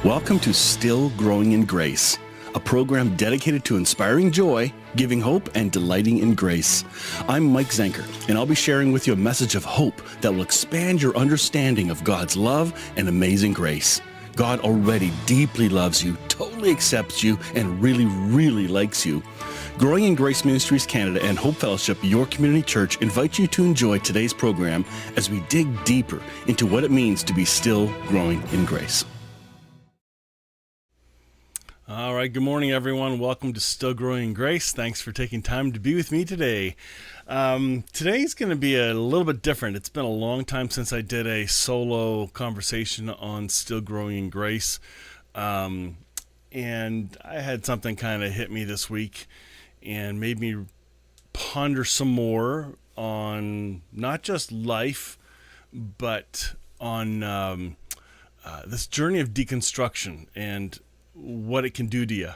Welcome to Still Growing in Grace, a program dedicated to inspiring joy, giving hope, and delighting in grace. I'm Mike Zenker, and I'll be sharing with you a message of hope that will expand your understanding of God's love and amazing grace. God already deeply loves you, totally accepts you, and really, really likes you. Growing in Grace Ministries Canada and Hope Fellowship, your community church, invite you to enjoy today's program as we dig deeper into what it means to be still growing in grace. All right, good morning, everyone. Welcome to Still Growing in Grace. Thanks for taking time to be with me today. Today's going to be a little bit different. It's been a long time since I did a solo conversation on Still Growing in Grace. And I had something kind of hit me this week and made me ponder some more on not just life, but on this journey of deconstruction and what it can do to you.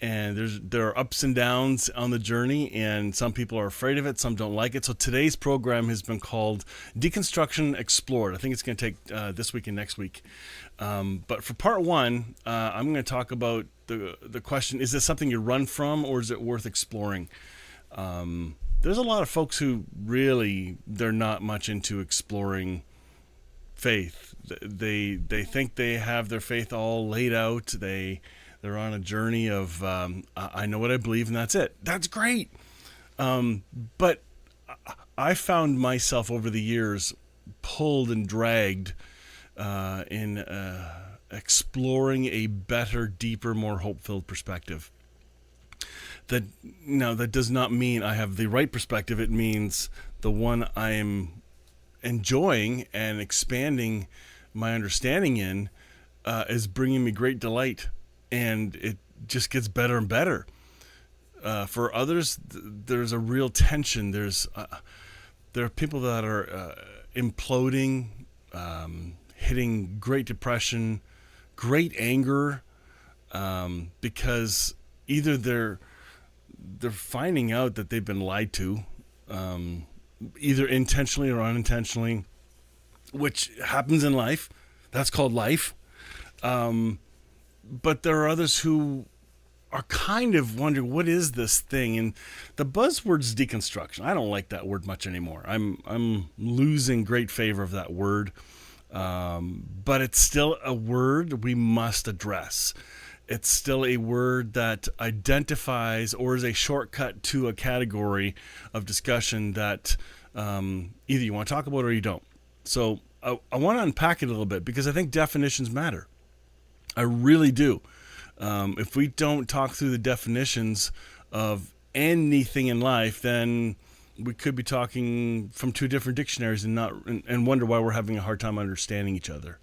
And there are ups and downs on the journey, and some people are afraid of it, some don't like it. So today's program has been called Deconstruction Explored. I think it's going to take this week and next week. But for part one, I'm going to talk about the question, is this something you run from, or is it worth exploring? There's a lot of folks who really, they're not much into exploring faith. They think they have their faith all laid out. They're on a journey of I know what I believe and that's it. That's great. But I found myself over the years pulled and dragged in exploring a better, deeper, more hope-filled perspective. That does not mean I have the right perspective. It means the one I'm enjoying and expanding my understanding in is bringing me great delight, and it just gets better and better. For others, there's a real tension. There are people that are imploding, hitting great depression, great anger, because either they're finding out that they've been lied to, either intentionally or unintentionally, which happens in life. That's called life. But there are others who are kind of wondering, what is this thing? And the buzzword's deconstruction. I don't like that word much anymore. I'm losing great favor of that word. But it's still a word we must address. It's still a word that identifies or is a shortcut to a category of discussion that either you want to talk about or you don't. So I want to unpack it a little bit because I think definitions matter. I really do. If we don't talk through the definitions of anything in life, then we could be talking from two different dictionaries and wonder why we're having a hard time understanding each other.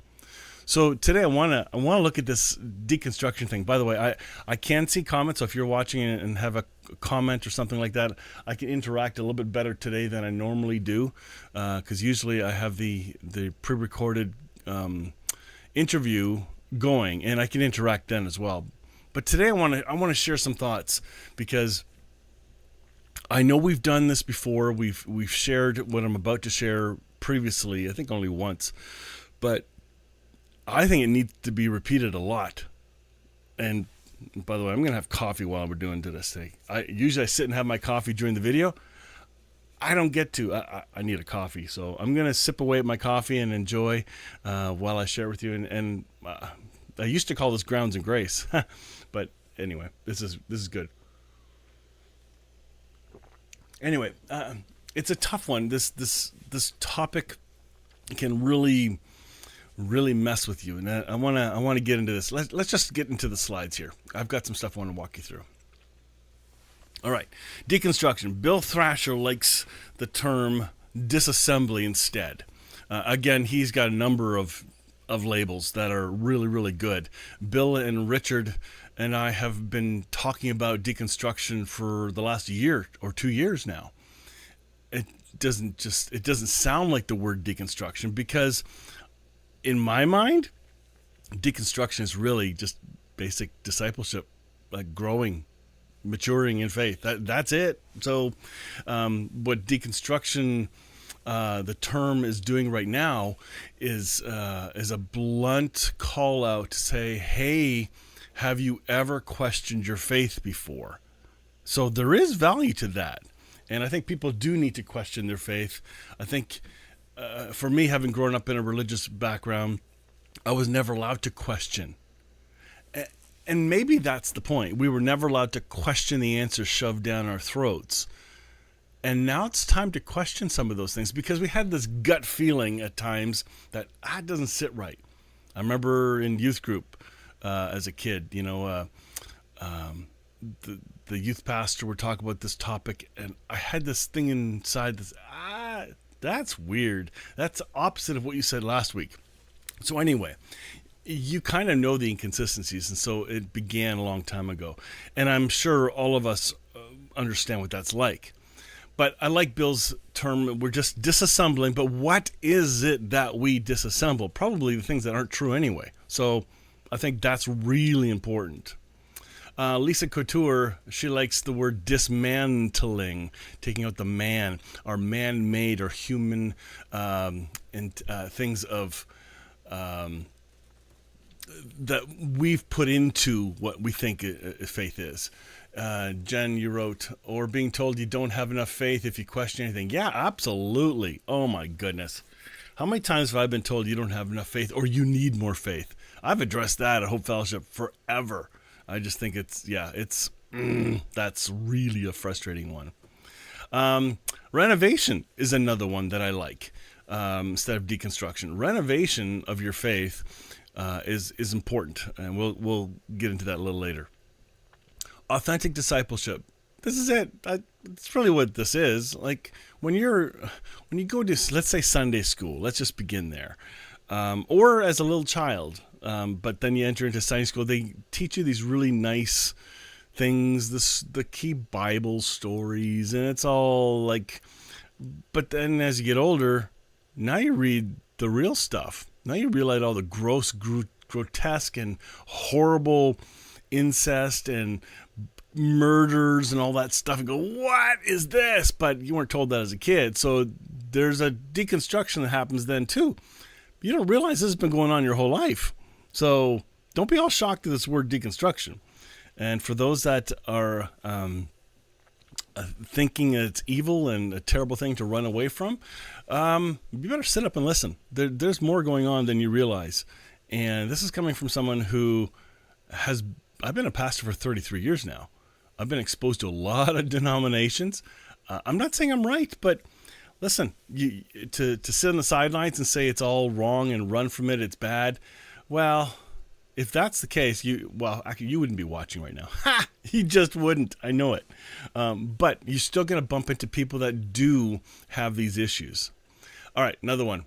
So today I want to look at this deconstruction thing. By the way, I can see comments, so if you're watching and have a comment or something like that, I can interact a little bit better today than I normally do, because usually I have the pre-recorded interview going, and I can interact then as well. But today I want to share some thoughts, because I know we've done this before. We've shared what I'm about to share previously, I think only once, but I think it needs to be repeated a lot. And by the way, I'm going to have coffee while we're doing this thing. I sit and have my coffee during the video. I don't get to. I need a coffee. So I'm going to sip away at my coffee and enjoy while I share with you. And I used to call this Grounds and Grace. But anyway, this is good. Anyway, it's a tough one. This topic can really mess with you, and I want to get into this. Let's just get into the slides here. I've got some stuff I want to walk you through. All right, deconstruction. Bill Thrasher likes the term disassembly instead. Again, he's got a number of labels that are really, really good. Bill and Richard and I have been talking about deconstruction for the last year or 2 years now. It doesn't sound like the word deconstruction, because in my mind, deconstruction is really just basic discipleship, like growing, maturing in faith. That's it. So what deconstruction the term is doing right now is a blunt call out to say, hey, have you ever questioned your faith before? So there is value to that. And I think people do need to question their faith. I think for me, having grown up in a religious background, I was never allowed to question. And maybe that's the point. We were never allowed to question the answers shoved down our throats. And now it's time to question some of those things because we had this gut feeling at times that it doesn't sit right. I remember in youth group as a kid, the youth pastor would talk about this topic, and I had this thing inside this, that's weird. That's opposite of what you said last week. So anyway, you kind of know the inconsistencies, and so it began a long time ago. And I'm sure all of us understand what that's like. But I like Bill's term, we're just disassembling, but what is it that we disassemble? Probably the things that aren't true anyway. So I think that's really important. Lisa Couture, she likes the word dismantling, taking out the man, our man-made or human things of that we've put into what we think faith is. Jen, you wrote, or being told you don't have enough faith if you question anything. Yeah, absolutely. Oh my goodness. How many times have I been told you don't have enough faith or you need more faith? I've addressed that at Hope Fellowship forever. I just think that's really a frustrating one. Renovation is another one that I like instead of deconstruction. Renovation of your faith is important, and we'll get into that a little later. Authentic discipleship. This is it. It's really what this is. Like when you go to, let's say, Sunday school. Let's just begin there, or as a little child. But then you enter into Sunday school. They teach you these really nice things, the key Bible stories, and it's all like. But then as you get older, now you read the real stuff. Now you realize all the gross, grotesque, and horrible incest and murders and all that stuff, and go, what is this? But you weren't told that as a kid. So there's a deconstruction that happens then too. You don't realize this has been going on your whole life. So don't be all shocked at this word deconstruction. And for those that are thinking it's evil and a terrible thing to run away from, you better sit up and listen. There's more going on than you realize. And this is coming from someone who I've been a pastor for 33 years now. I've been exposed to a lot of denominations. I'm not saying I'm right, but listen, to sit on the sidelines and say it's all wrong and run from it, it's bad. Well, if that's the case, you wouldn't be watching right now. Ha! You just wouldn't. I know it. But you're still going to bump into people that do have these issues. All right, another one.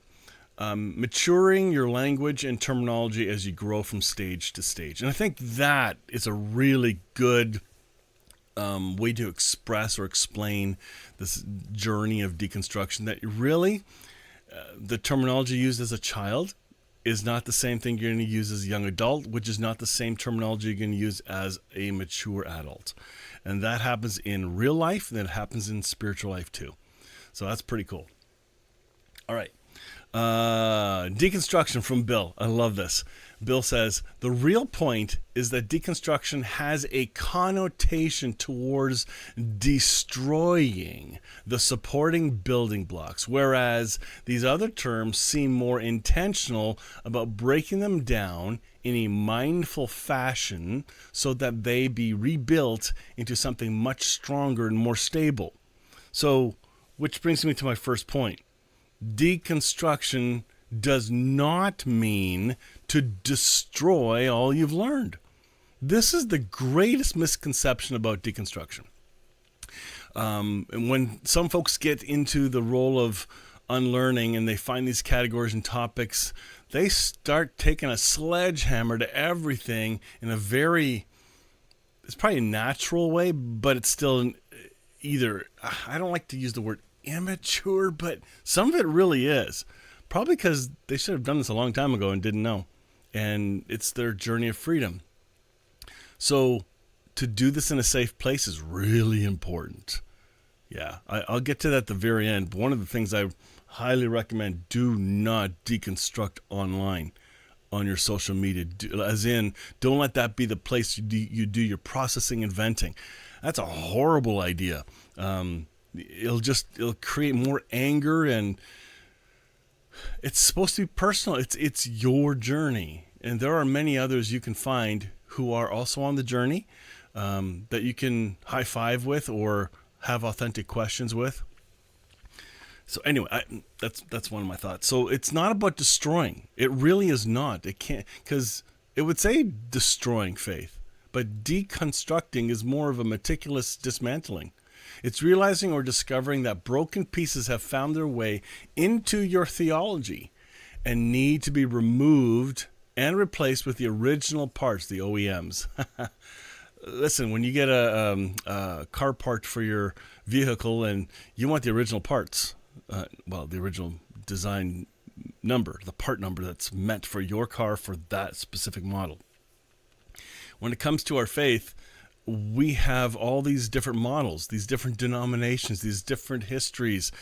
Maturing your language and terminology as you grow from stage to stage. And I think that is a really good way to express or explain this journey of deconstruction, that really the terminology used as a child is not the same thing you're going to use as a young adult, which is not the same terminology you're going to use as a mature adult. And that happens in real life, and that happens in spiritual life too. So that's pretty cool. All right. Deconstruction from Bill. I love this. Bill says, the real point is that deconstruction has a connotation towards destroying the supporting building blocks, whereas these other terms seem more intentional about breaking them down in a mindful fashion so that they be rebuilt into something much stronger and more stable. So, which brings me to my first point. Deconstruction does not mean to destroy all you've learned. This is the greatest misconception about deconstruction. And when some folks get into the role of unlearning and they find these categories and topics, they start taking a sledgehammer to everything in a very, it's probably a natural way, but it's still either, I don't like to use the word immature, but some of it really is. Probably because they should have done this a long time ago and didn't know. And it's their journey of freedom. So to do this in a safe place is really important. Yeah, I'll get to that at the very end. But one of the things I highly recommend do not deconstruct online on your social media. As in, don't let that be the place you do your processing and venting. That's a horrible idea. It'll create more anger, and it's supposed to be personal. It's your journey, and there are many others you can find who are also on the journey that you can high five with or have authentic questions with. So anyway, that's one of my thoughts. So it's not about destroying. It really is not. It can't, because it would say destroying faith, but deconstructing is more of a meticulous dismantling. It's realizing or discovering that broken pieces have found their way into your theology and need to be removed and replaced with the original parts, the OEMs. Listen, when you get a car part for your vehicle and you want the original parts, the original design number, the part number that's meant for your car for that specific model. When it comes to our faith, we have all these different models, these different denominations, these different histories.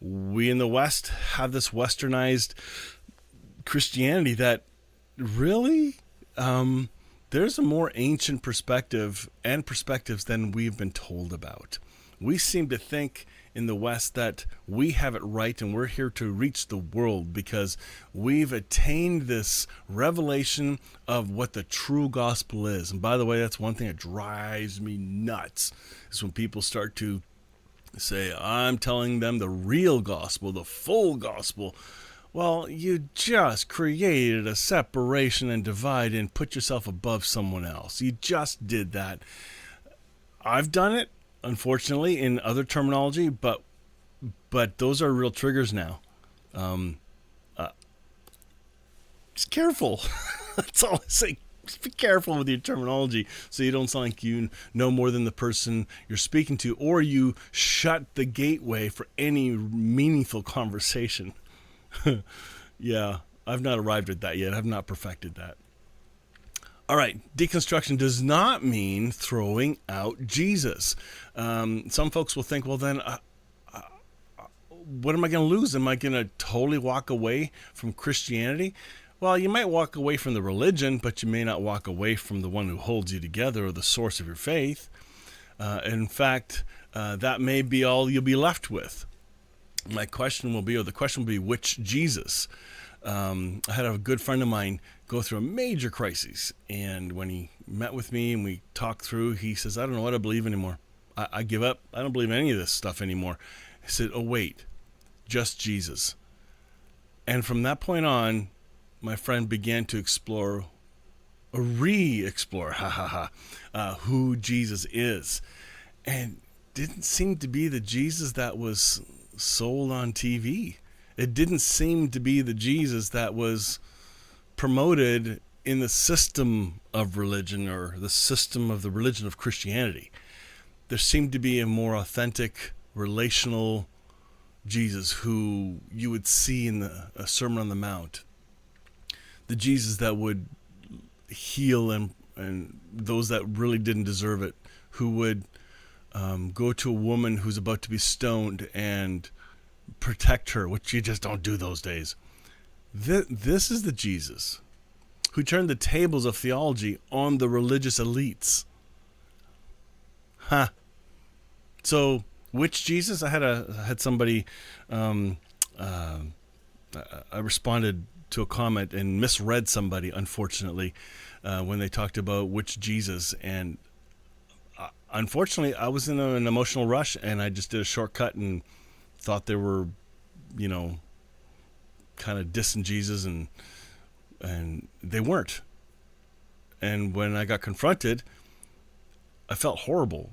We in the West have this westernized Christianity that really, there's a more ancient perspective and perspectives than we've been told about. We seem to think in the West that we have it right and we're here to reach the world because we've attained this revelation of what the true gospel is. And by the way, that's one thing that drives me nuts, is when people start to say, I'm telling them the real gospel, the full gospel. Well, you just created a separation and divide and put yourself above someone else. You just did that. I've done it, unfortunately, in other terminology, but those are real triggers now. Just careful. That's all I say. Just be careful with your terminology so you don't sound like you know more than the person you're speaking to, or you shut the gateway for any meaningful conversation. Yeah, I've not arrived at that yet. I've not perfected that. All right, deconstruction does not mean throwing out Jesus. Some folks will think, well, then what am I going to lose? Am I going to totally walk away from Christianity? Well, you might walk away from the religion, but you may not walk away from the one who holds you together or the source of your faith. In fact, that may be all you'll be left with. The question will be, which Jesus? I had a good friend of mine go through a major crisis, and when he met with me and we talked through, he says, I don't know what I believe anymore. I give up. I don't believe any of this stuff anymore. I said, oh, wait, just Jesus. And from that point on, my friend began to re-explore, who Jesus is. And didn't seem to be the Jesus that was sold on TV. It didn't seem to be the Jesus that was promoted in the system of religion or the system of the religion of Christianity. There seemed to be a more authentic, relational Jesus who you would see in a Sermon on the Mount. The Jesus that would heal and those that really didn't deserve it, who would go to a woman who's about to be stoned and protect her, which you just don't do those days. This is the Jesus who turned the tables of theology on the religious elites. So, which Jesus? I had somebody, I responded to a comment and misread somebody, unfortunately, when they talked about which Jesus. And unfortunately, I was in an emotional rush and I just did a shortcut and thought they were, kind of dissing Jesus, and they weren't. And when I got confronted, I felt horrible.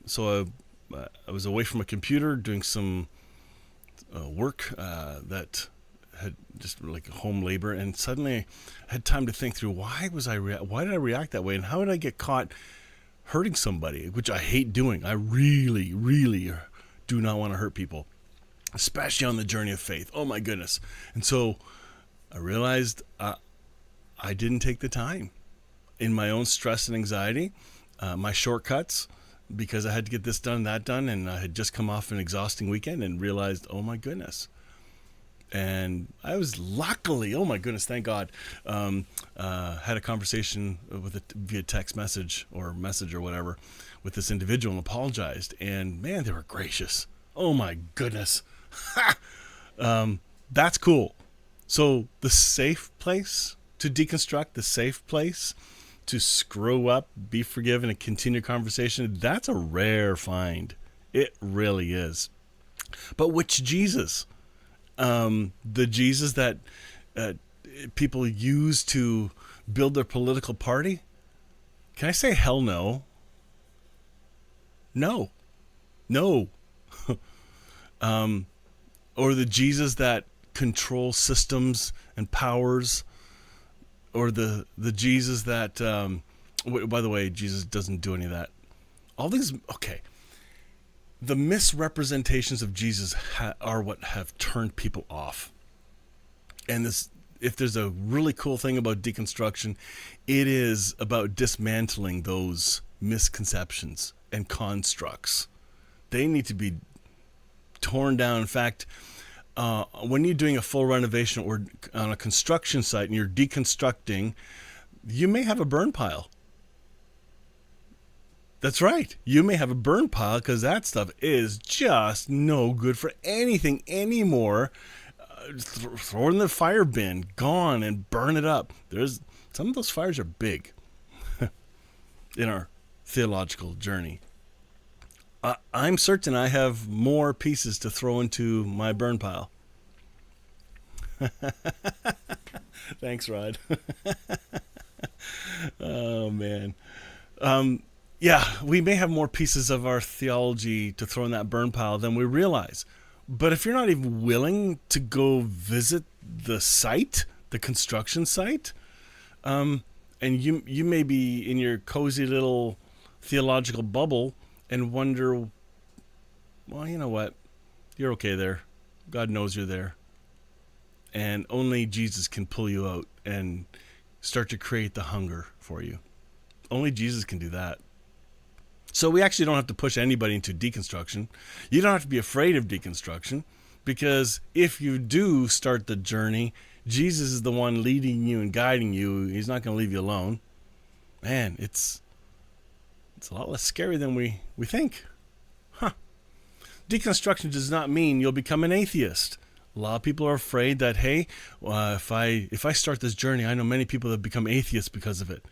So I was away from a computer doing some work that had just like home labor, and suddenly I had time to think through why did I react that way, and how did I get caught hurting somebody, which I hate doing. I really, really do not want to hurt people, especially on the journey of faith. Oh my goodness. And so I realized I didn't take the time in my own stress and anxiety, my shortcuts, because I had to get this done, that done, and I had just come off an exhausting weekend and realized, oh my goodness, And I was luckily, oh my goodness, thank God, had a conversation with via text message or whatever with this individual and apologized. And man, they were gracious. Oh my goodness. That's cool. So the safe place to deconstruct, the safe place to screw up, be forgiven, and continue conversation, that's a rare find. It really is. But which Jesus? The Jesus that people use to build their political party? Can I say hell no? No. No. Or the Jesus that controls systems and powers, or the Jesus that, by the way, Jesus doesn't do any of that. All these, okay. The misrepresentations of Jesus are what have turned people off. And this, if there's a really cool thing about deconstruction, it is about dismantling those misconceptions and constructs. They need to be torn down. In fact, when you're doing a full renovation or on a construction site and you're deconstructing, you may have a burn pile. That's right. You may have a burn pile because that stuff is just no good for anything anymore. Throw it in the fire bin, gone, and burn it up. Some of those fires are big in our theological journey. I'm certain I have more pieces to throw into my burn pile. Thanks, Rod. Oh, man. Yeah, we may have more pieces of our theology to throw in that burn pile than we realize. But if you're not even willing to go visit the site, the construction site, and you may be in your cozy little theological bubble and wonder, well, you know what? You're okay there. God knows you're there. And only Jesus can pull you out and start to create the hunger for you. Only Jesus can do that. So we actually don't have to push anybody into deconstruction. You don't have to be afraid of deconstruction, because if you do start the journey, Jesus is the one leading you and guiding you. He's not going to leave you alone. Man, it's a lot less scary than we think. Deconstruction does not mean you'll become an atheist. A lot of people are afraid that, hey, if I start this journey, I know many people that become atheists because of it.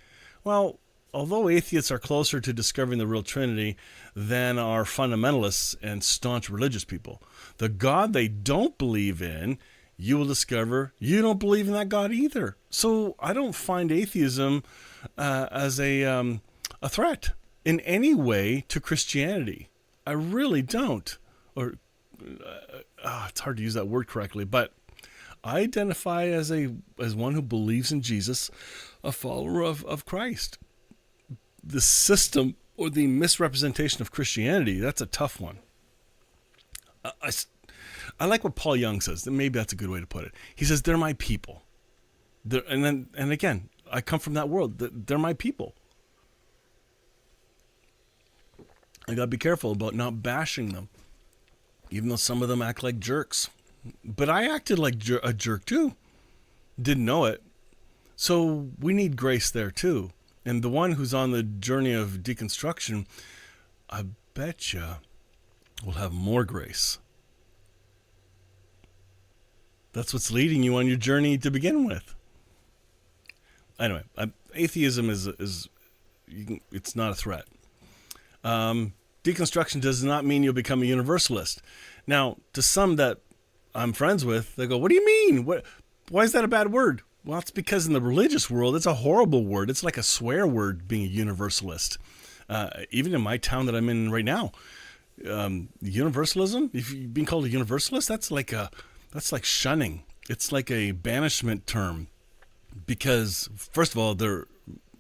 Well, although atheists are closer to discovering the real Trinity than are fundamentalists and staunch religious people, the God they don't believe in, you will discover you don't believe in that God either. So I don't find atheism as a threat in any way to Christianity. I really don't. Or it's hard to use that word correctly, but I identify as one who believes in Jesus, a follower of Christ. The system or the misrepresentation of Christianity, that's a tough one. I like what Paul Young says. Maybe that's a good way to put it. He says, they're my people. And again, I come from that world. They're my people. I got to be careful about not bashing them, even though some of them act like jerks. But I acted like a jerk too. Didn't know it. So we need grace there too. And the one who's on the journey of deconstruction, I bet you will have more grace. That's what's leading you on your journey to begin with. Anyway, atheism is it's not a threat. Deconstruction does not mean you'll become a universalist. Now, to some that I'm friends with, they go, "What do you mean? Why is that a bad word?" Well, it's because in the religious world, it's a horrible word. It's like a swear word, being a universalist. Even in my town that I'm in right now, universalism, if you're being called a universalist, that's like shunning. It's like a banishment term, because first of all,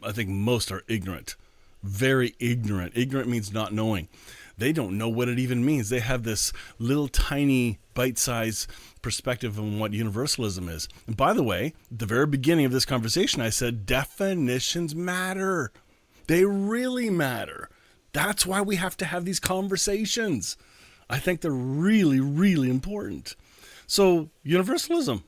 I think most are ignorant, very ignorant. Ignorant means not knowing. They don't know what it even means. They have this little tiny bite-sized perspective on what universalism is. And by the way, at the very beginning of this conversation, I said definitions matter. They really matter. That's why we have to have these conversations. I think they're really, really important. So universalism,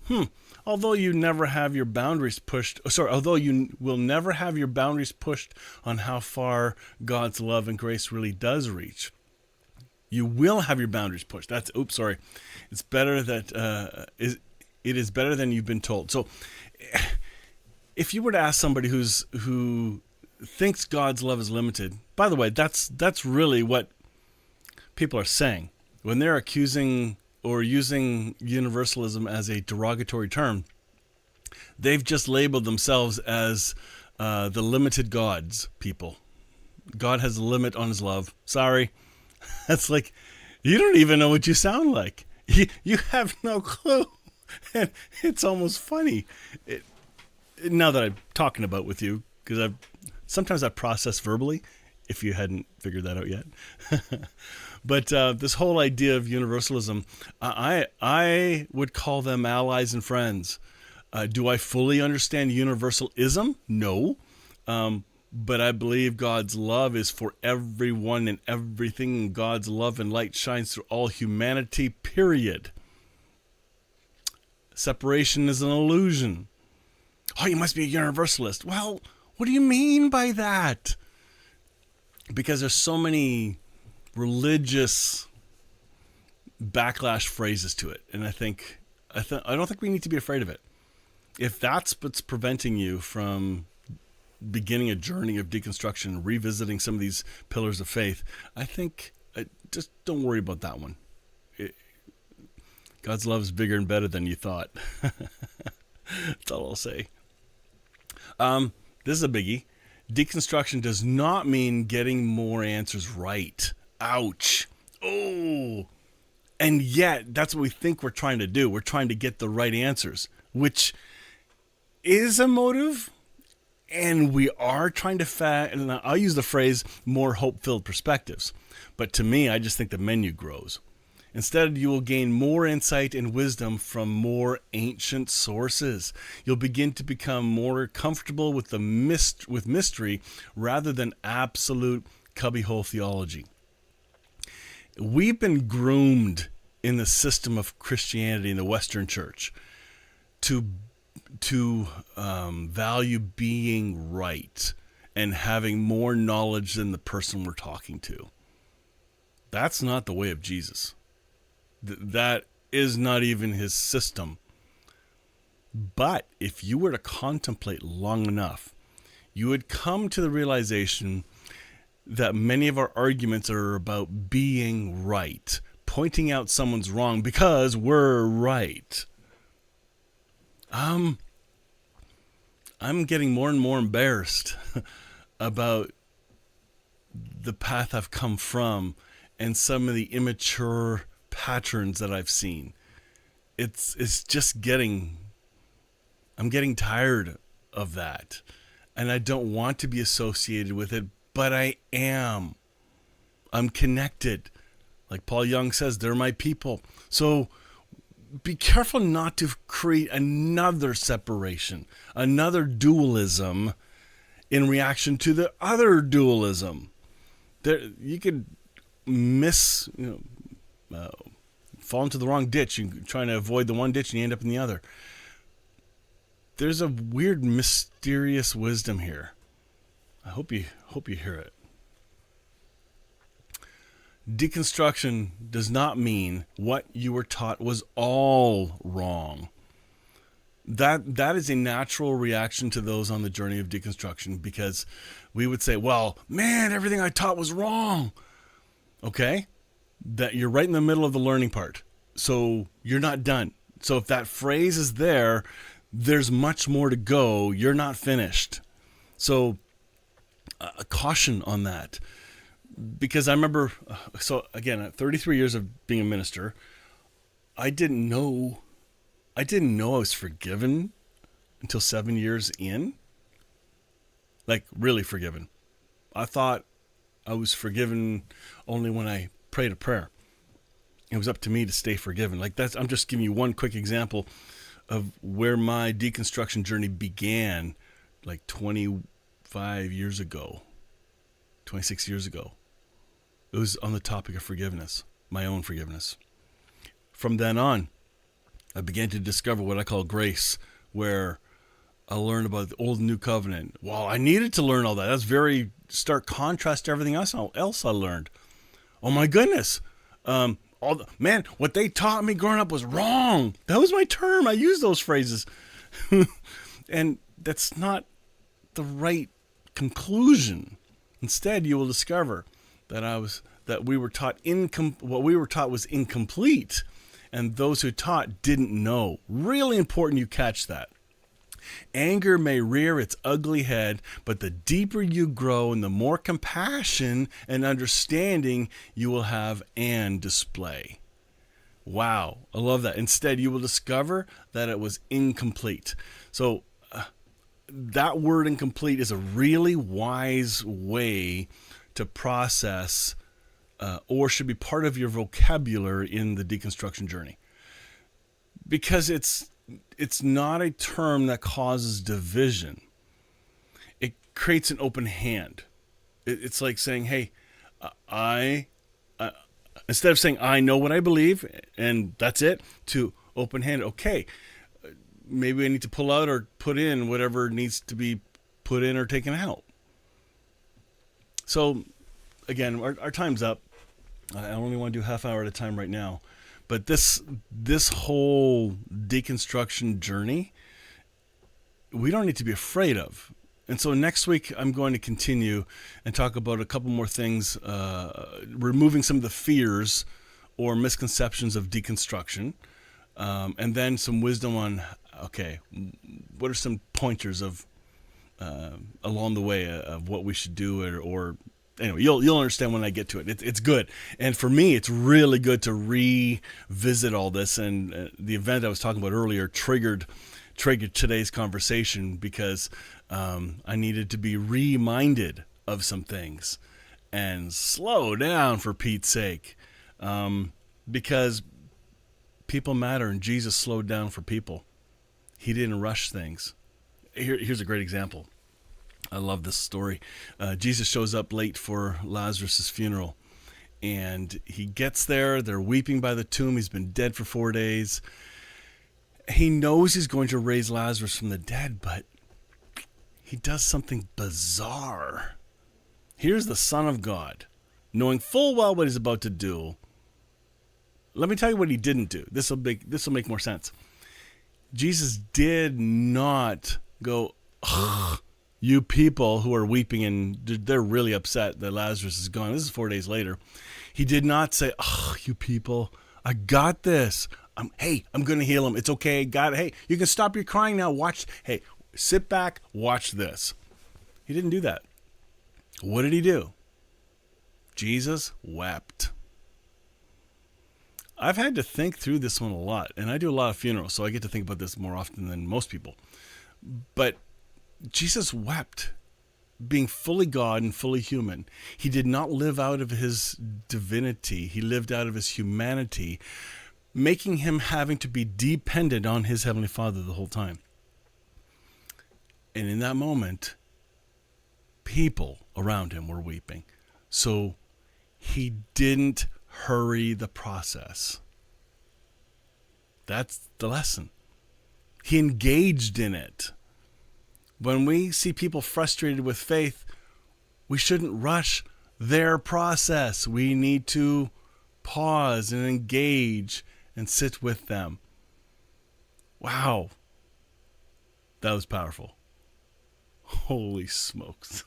although you never have your boundaries pushed, although you will never have your boundaries pushed on how far God's love and grace really does reach, you will have your boundaries pushed. It's better that it is better than you've been told. So if you were to ask somebody who thinks God's love is limited, by the way, that's really what people are saying when they're accusing or using universalism as a derogatory term. They've just labeled themselves as the limited gods people. God has a limit on his love. Sorry. That's like, you don't even know what you sound like. You have no clue. And it's almost funny. Now that I'm talking about with you, because sometimes I process verbally, if you hadn't figured that out yet. But this whole idea of universalism, I would call them allies and friends. Do I fully understand universalism? No. But I believe God's love is for everyone and everything, and God's love and light shines through all humanity, period. Separation is an illusion. Oh, you must be a universalist. Well, what do you mean by that? Because there's so many religious backlash phrases to it, and I don't think we need to be afraid of it. If that's what's preventing you from beginning a journey of deconstruction, revisiting some of these pillars of faith, I think just don't worry about that one. God's love is bigger and better than you thought. That's all I'll say. This is a biggie. Deconstruction does not mean getting more answers right. Ouch. Oh. And yet, that's what we think we're trying to do. We're trying to get the right answers, which is a motive. And we are trying to and I'll use the phrase, more hope-filled perspectives. But to me, I just think the menu grows. Instead, you will gain more insight and wisdom from more ancient sources. You'll begin to become more comfortable with with mystery rather than absolute cubbyhole theology. We've been groomed in the system of Christianity in the Western Church to value being right and having more knowledge than the person we're talking to. That's not the way of Jesus. That is not even his system. But if you were to contemplate long enough, you would come to the realization that many of our arguments are about being right, pointing out someone's wrong because we're right. I'm getting more and more embarrassed about the path I've come from and some of the immature patterns that I've seen. It's just I'm getting tired of that. And I don't want to be associated with it, but I am. I'm connected. Like Paul Young says, they're my people. So be careful not to create another separation, another dualism in reaction to the other dualism. You could fall into the wrong ditch. You're trying to avoid the one ditch and you end up in the other. There's a weird, mysterious wisdom here. I hope you hear it. Deconstruction does not mean what you were taught was all wrong. That is a natural reaction to those on the journey of deconstruction, because we would say, well, man, everything I taught was wrong. Okay? That you're right in the middle of the learning part. So you're not done. So if that phrase is there, there's much more to go. You're not finished. So a caution on that. Because I remember, so again, at 33 years of being a minister, I didn't know I was forgiven until 7 years in. Like, really forgiven. I thought I was forgiven only when I prayed a prayer. It was up to me to stay forgiven. Like, I'm just giving you one quick example of where my deconstruction journey began, like 25 years ago, 26 years ago. It was on the topic of forgiveness, my own forgiveness. From then on, I began to discover what I call grace, where I learned about the old and new covenant. Well, I needed to learn all that. That's very stark contrast to everything else I learned. Oh my goodness. What they taught me growing up was wrong. That was my term. I use those phrases. And that's not the right conclusion. Instead, you will discover that what we were taught was incomplete, and those who taught didn't know. Really important you catch that. Anger may rear its ugly head, but the deeper you grow and the more compassion and understanding you will have and display. Wow, I love that. Instead, you will discover that it was incomplete. So that word incomplete is a really wise way to process or should be part of your vocabulary in the deconstruction journey. Because it's not a term that causes division. It creates an open hand. It's like saying, hey, instead of saying, I know what I believe, and that's it, to open hand, okay, maybe I need to pull out or put in whatever needs to be put in or taken out. So, again, our time's up. I only want to do half hour at a time right now. But this whole deconstruction journey, we don't need to be afraid of. And so next week, I'm going to continue and talk about a couple more things, removing some of the fears or misconceptions of deconstruction, and then some wisdom on, okay, what are some pointers of along the way of what we should do, or anyway, you'll understand when I get to it. It's good, and for me, it's really good to revisit all this. And the event I was talking about earlier triggered today's conversation because I needed to be reminded of some things and slow down, for Pete's sake, because people matter, and Jesus slowed down for people. He didn't rush things. Here's a great example. I love this story. Jesus shows up late for Lazarus' funeral, and he gets there. They're weeping by the tomb. He's been dead for 4 days. He knows he's going to raise Lazarus from the dead, but he does something bizarre. Here's the Son of God, knowing full well what he's about to do. Let me tell you what he didn't do. This will make more sense. Jesus did not go, ugh, you people who are weeping and they're really upset that Lazarus is gone. This is 4 days later. He did not say, oh, you people, I got this. I'm going to heal him. It's okay. Got it. Hey, you can stop your crying now. Hey, sit back. Watch this. He didn't do that. What did he do? Jesus wept. I've had to think through this one a lot, and I do a lot of funerals, so I get to think about this more often than most people. But Jesus wept, being fully God and fully human. He did not live out of his divinity. He lived out of his humanity, making him having to be dependent on his Heavenly Father the whole time. And in that moment, people around him were weeping. So he didn't hurry the process. That's the lesson. He engaged in it. When we see people frustrated with faith, we shouldn't rush their process. We need to pause and engage and sit with them. Wow. That was powerful. Holy smokes.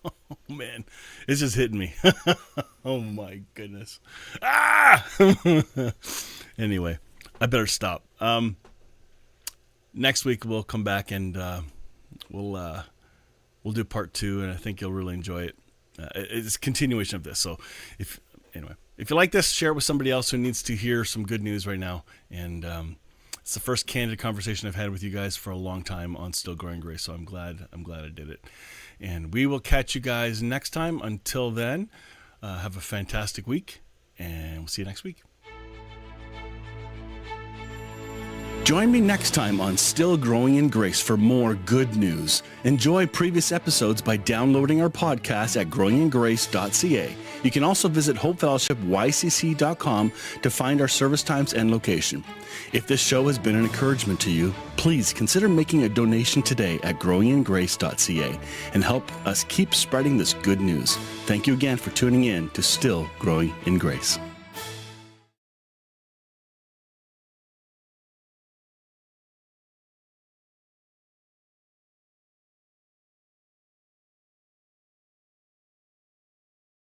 Oh, man. It's just hitting me. Oh, my goodness. Ah! Anyway, I better stop. Next week, we'll come back and we'll do part 2, and I think you'll really enjoy it. It's a continuation of this. So if you like this, share it with somebody else who needs to hear some good news right now. And it's the first candid conversation I've had with you guys for a long time on Still Growing Grace. So I'm glad I did it. And we will catch you guys next time. Until then, have a fantastic week, and we'll see you next week. Join me next time on Still Growing in Grace for more good news. Enjoy previous episodes by downloading our podcast at growingingrace.ca. You can also visit hopefellowshipycc.com to find our service times and location. If this show has been an encouragement to you, please consider making a donation today at growingingrace.ca and help us keep spreading this good news. Thank you again for tuning in to Still Growing in Grace.